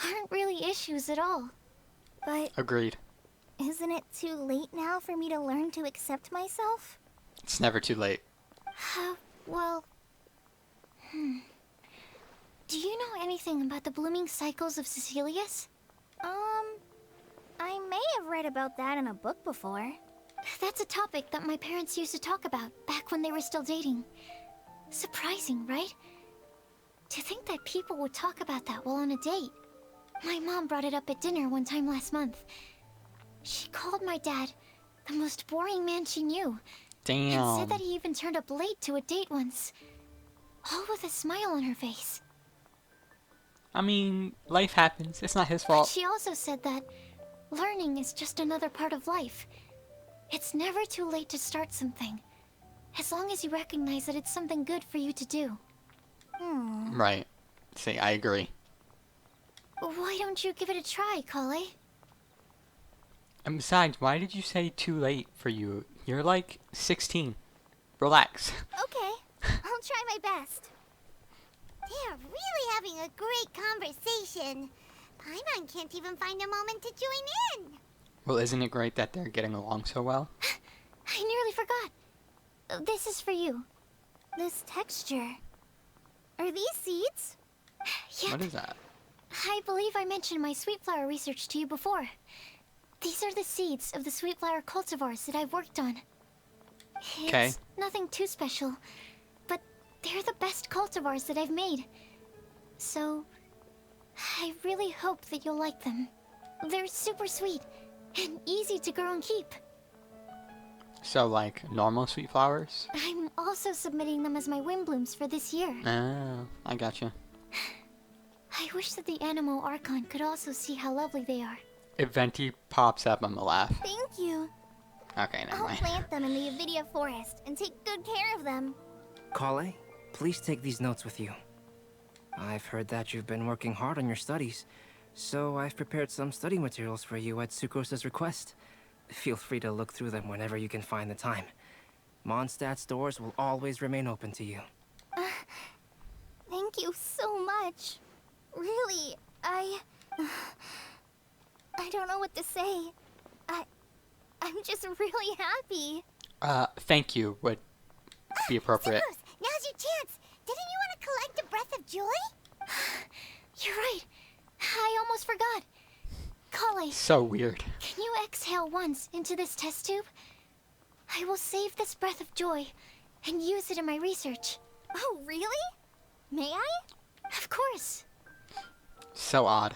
Speaker 2: aren't really issues at all.
Speaker 1: But
Speaker 3: Agreed.
Speaker 1: isn't it too late now for me to learn to accept myself?
Speaker 3: It's never too late.
Speaker 2: Well... Do you know anything about the blooming cycles of Cecilius?
Speaker 1: I may have read about that in a book before.
Speaker 2: That's a topic that my parents used to talk about back when they were still dating. Surprising, right? To think that people would talk about that while on a date. My mom brought it up at dinner one time last month. She called my dad the most boring man she knew.
Speaker 3: Damn.
Speaker 2: And said that he even turned up late to a date once. All with a smile on her face.
Speaker 3: I mean, life happens. It's not his
Speaker 2: But
Speaker 3: fault.
Speaker 2: she also said that learning is just another part of life. It's never too late to start something, as long as you recognize that it's something good for you to do.
Speaker 3: Right. See, I agree.
Speaker 2: Why don't you give it a try, Kale?
Speaker 3: And besides, why did you say too late for you? You're like 16. Relax.
Speaker 1: Okay, I'll try my best.
Speaker 7: They're really having a great conversation. Paimon can't even find a moment to join in.
Speaker 3: Well, isn't it great that they're getting along so well?
Speaker 2: I nearly forgot. This is for you.
Speaker 1: This texture. Are these seeds?
Speaker 2: Yep.
Speaker 3: What is that?
Speaker 2: I believe I mentioned my sweet flower research to you before. These are the seeds of the sweet flower cultivars that I've worked on.
Speaker 3: Okay.
Speaker 2: It's nothing too special, but they're the best cultivars that I've made. So, I really hope that you'll like them. They're super sweet and easy to grow and keep.
Speaker 3: So, like, normal sweet flowers?
Speaker 2: I'm also submitting them as my Windblooms for this year.
Speaker 3: Oh, I gotcha.
Speaker 2: I wish that the Animo Archon could also see how lovely they are.
Speaker 3: If Venti pops up, I'm gonna laugh.
Speaker 1: Thank you.
Speaker 3: Okay, never
Speaker 1: I'll
Speaker 3: mind.
Speaker 1: plant them in the Avidia forest and take good care of them.
Speaker 6: Kale, please take these notes with you. I've heard that you've been working hard on your studies, so I've prepared some study materials for you at Sucrose's request. Feel free to look through them whenever you can find the time. Mondstadt's doors will always remain open to you.
Speaker 1: Thank you so much. Really, I don't know what to say. I'm just really happy.
Speaker 3: Thank you would be appropriate.
Speaker 7: Sucrose, now's your chance. Didn't you want to collect a breath of joy?
Speaker 2: You're right. I almost forgot. Kale,
Speaker 3: So weird.
Speaker 2: can you exhale once into this test tube? I will save this breath of joy and use it in my research.
Speaker 1: Oh, really? May I?
Speaker 2: Of course.
Speaker 3: So odd.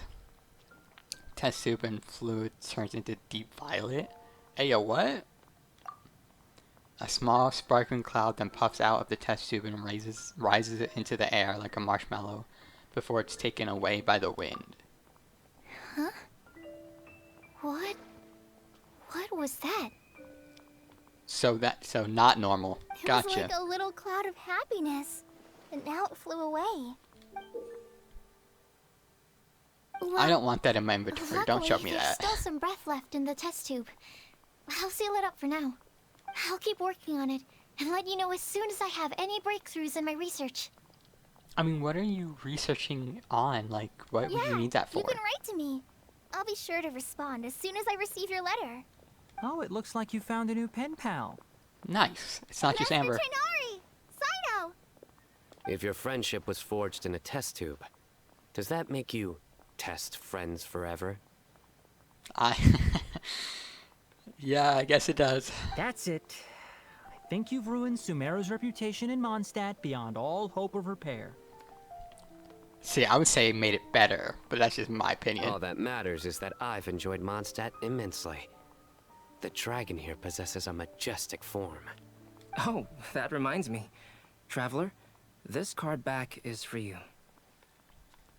Speaker 3: Test tube and fluid turns into deep violet. Hey, yo, what? A small sparkling cloud then puffs out of the test tube and rises it into the air like a marshmallow before it's taken away by the wind.
Speaker 2: Huh? What was that?
Speaker 3: So not normal.
Speaker 1: It
Speaker 3: Gotcha.
Speaker 1: was like a little cloud of happiness, and now it flew away.
Speaker 3: I don't want that in my inventory. Don't show me
Speaker 2: there's
Speaker 3: that.
Speaker 2: still some breath left in the test tube. I'll seal it up for now. I'll keep working on it and let you know as soon as I have any breakthroughs in my research.
Speaker 3: I mean, what are you researching on? Like, what would you need that for?
Speaker 1: You can write to me. I'll be sure to respond as soon as I receive your letter.
Speaker 15: Oh, it looks like you found a new pen pal.
Speaker 3: Nice. It's not just Amber.
Speaker 1: Tighnari! Cyno!
Speaker 16: If your friendship was forged in a test tube, does that make you test friends forever?
Speaker 3: Yeah, I guess it does.
Speaker 15: That's it. I think you've ruined Sumeru's reputation in Mondstadt beyond all hope of repair.
Speaker 3: See, I would say it made it better, but that's just my opinion.
Speaker 16: All that matters is that I've enjoyed Mondstadt immensely. The dragon here possesses a majestic form.
Speaker 6: Oh, that reminds me. Traveler, this card back is for you.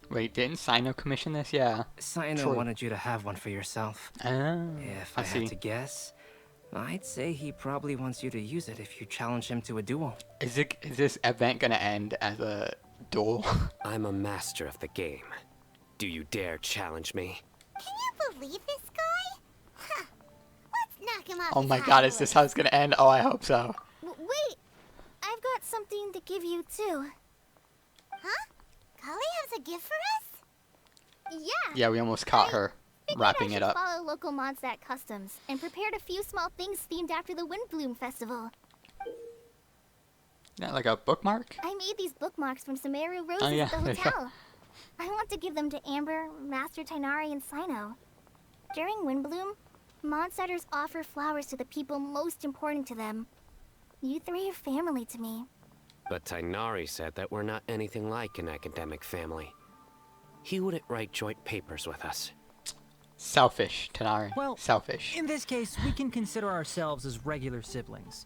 Speaker 3: Wait, didn't Cyno commission this? Yeah.
Speaker 6: Cyno wanted you to have one for yourself.
Speaker 3: Oh,
Speaker 6: if I had to guess, I'd say he probably wants you to use it if you challenge him to a duel.
Speaker 3: Is this event gonna end as a duel?
Speaker 16: I'm a master of the game. Do you dare challenge me?
Speaker 7: Can you believe this guy? Huh. Let's knock him off.
Speaker 3: Oh my god, is this how it's gonna end? Oh, I hope so.
Speaker 1: Wait, I've got something to give you too.
Speaker 7: Huh? Klee has a gift for us?
Speaker 1: Yeah.
Speaker 3: Yeah, we almost caught her wrapping it up.
Speaker 1: I follow local Mondstadt customs and prepared a few small things themed after the Windblume festival.
Speaker 3: Yeah, like a bookmark?
Speaker 1: I made these bookmarks from Sumeru roses at the hotel. I want to give them to Amber, Master Tighnari, and Cyno. During Windblume, Mondstadters offer flowers to the people most important to them. You three are family to me.
Speaker 16: But Tighnari said that we're not anything like an academic family. He wouldn't write joint papers with us.
Speaker 3: Selfish, Tighnari.
Speaker 15: Well,
Speaker 3: selfish.
Speaker 15: In this case, we can consider ourselves as regular siblings.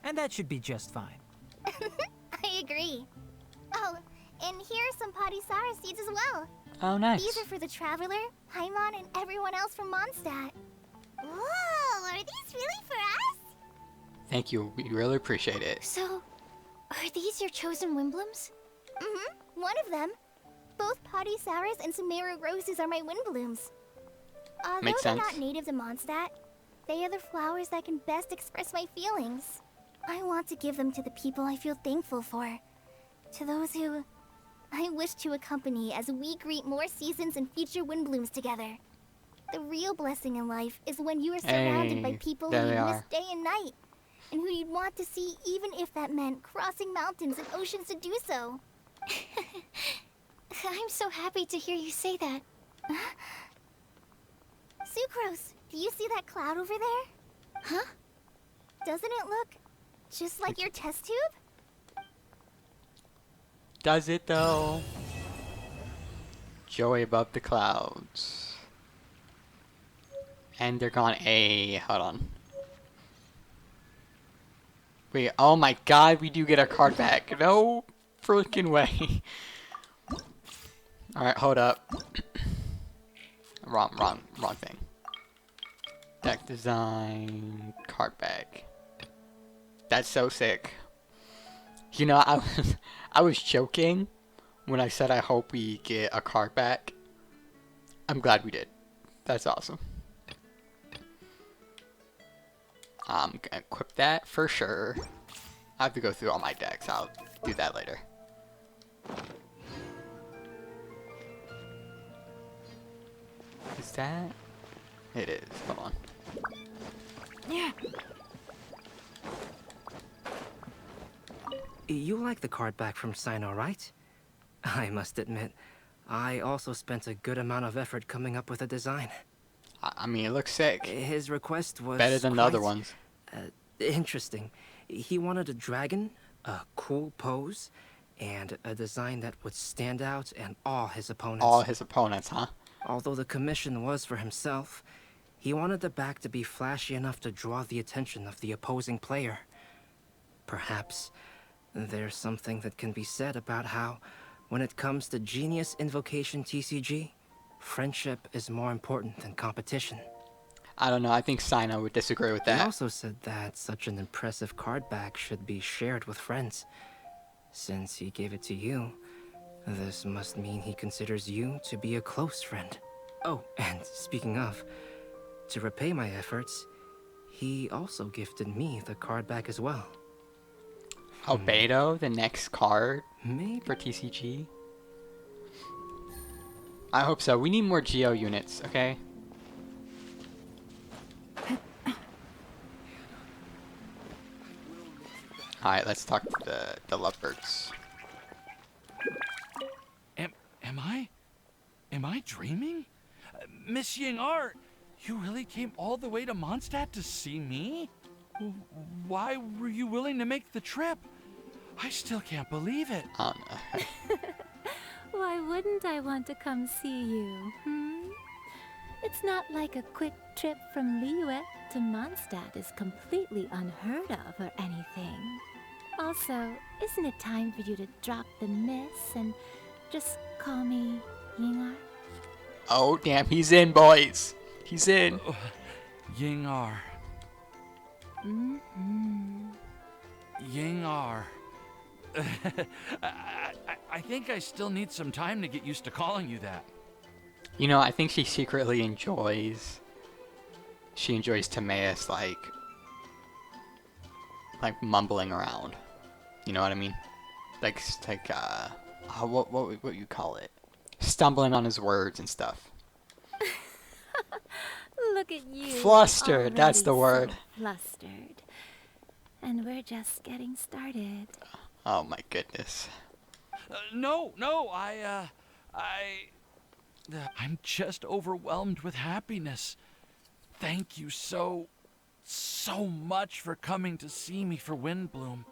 Speaker 15: And that should be just fine.
Speaker 1: I agree. Oh, and here are some Padisara seeds as well.
Speaker 3: Oh, nice.
Speaker 1: These are for the Traveler, Paimon, and everyone else from Mondstadt.
Speaker 7: Whoa, are these really for us?
Speaker 3: Thank you. We really appreciate it.
Speaker 2: So, are these your chosen Windblooms?
Speaker 1: Mm-hmm. One of them. Both Padisaras and Sumeru roses are my Windblooms. Although
Speaker 3: Makes
Speaker 1: they're
Speaker 3: sense.
Speaker 1: not native to Mondstadt, they are the flowers that can best express my feelings. I want to give them to the people I feel thankful for. To those who I wish to accompany as we greet more seasons and future Windblooms together. The real blessing in life is when you are surrounded by people who you miss day and night, and who you'd want to see even if that meant crossing mountains and oceans to do so.
Speaker 2: I'm so happy to hear you say that.
Speaker 1: Sucrose, do you see that cloud over there?
Speaker 2: Huh?
Speaker 1: Doesn't it look just like your test tube?
Speaker 3: Does it though? Joy above the clouds. And they're gone. Hold on. Wait, oh my god, we do get our card back. No freaking way. Alright, hold up. wrong thing. Deck design, card back. That's so sick. You know, I was joking when I said I hope we get a card back. I'm glad we did. That's awesome. I'm gonna equip that for sure. I have to go through all my decks. I'll do that later. Is that? It is. Hold on.
Speaker 2: Yeah.
Speaker 6: You like the card back from Cyno, right? I must admit, I also spent a good amount of effort coming up with a design.
Speaker 3: I mean, it looks sick.
Speaker 6: His request was
Speaker 3: better than the other ones.
Speaker 6: Interesting. He wanted a dragon, a cool pose, and a design that would stand out and awe his opponents.
Speaker 3: All his opponents, huh?
Speaker 6: Although the commission was for himself, he wanted the back to be flashy enough to draw the attention of the opposing player. Perhaps there's something that can be said about how, when it comes to Genius Invocation TCG, friendship is more important than competition.
Speaker 3: I don't know, I think Cyno would disagree with that.
Speaker 6: He also said that such an impressive card back should be shared with friends. Since he gave it to you, this must mean he considers you to be a close friend. Oh, and speaking of, to repay my efforts, he also gifted me the card back as well.
Speaker 3: Albedo, the next card
Speaker 6: Maybe.
Speaker 3: for TCG? I hope so. We need more Geo units, okay? Alright, let's talk to the lovebirds.
Speaker 4: Am I dreaming? Miss Ying-ar, you really came all the way to Mondstadt to see me? Why were you willing to make the trip? I still can't believe it.
Speaker 14: Why wouldn't I want to come see you, It's not like a quick trip from Liyue to Mondstadt is completely unheard of or anything. Also, isn't it time for you to drop the miss and just call me Ying-ar?
Speaker 3: Oh, damn, he's in, boys. He's in.
Speaker 4: Ying-ar. Ying-ar. I think I still need some time to get used to calling you that.
Speaker 3: You know, I think she secretly enjoys... She enjoys Timaeus, like mumbling around. You know what I mean? Like what you call it? Stumbling on his words and stuff.
Speaker 14: Look at you.
Speaker 3: Flustered, that's the word.
Speaker 14: So flustered. And we're just getting started.
Speaker 3: Oh my goodness.
Speaker 4: No, I'm just overwhelmed with happiness. Thank you so much for coming to see me for Windblume.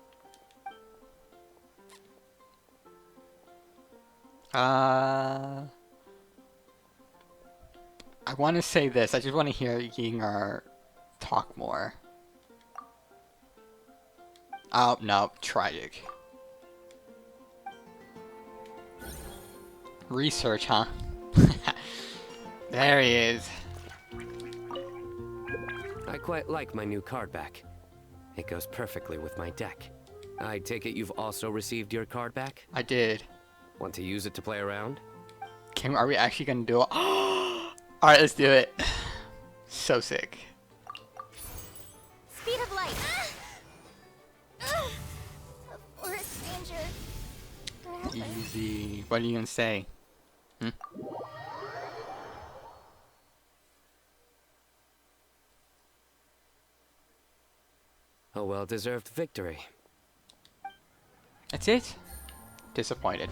Speaker 3: I want to say this. I just want to hear Ying-ar talk more. Oh, no. Tragic. Research, huh? There he is.
Speaker 16: I quite like my new card back. It goes perfectly with my deck. I take it you've also received your card back?
Speaker 3: I did.
Speaker 16: Want to use it to play around?
Speaker 3: Are we actually gonna do it? Alright, let's do it. So sick.
Speaker 1: Speed of light. A forest ranger.
Speaker 3: Easy. What are you gonna say?
Speaker 16: A well-deserved victory.
Speaker 3: That's it? Disappointed.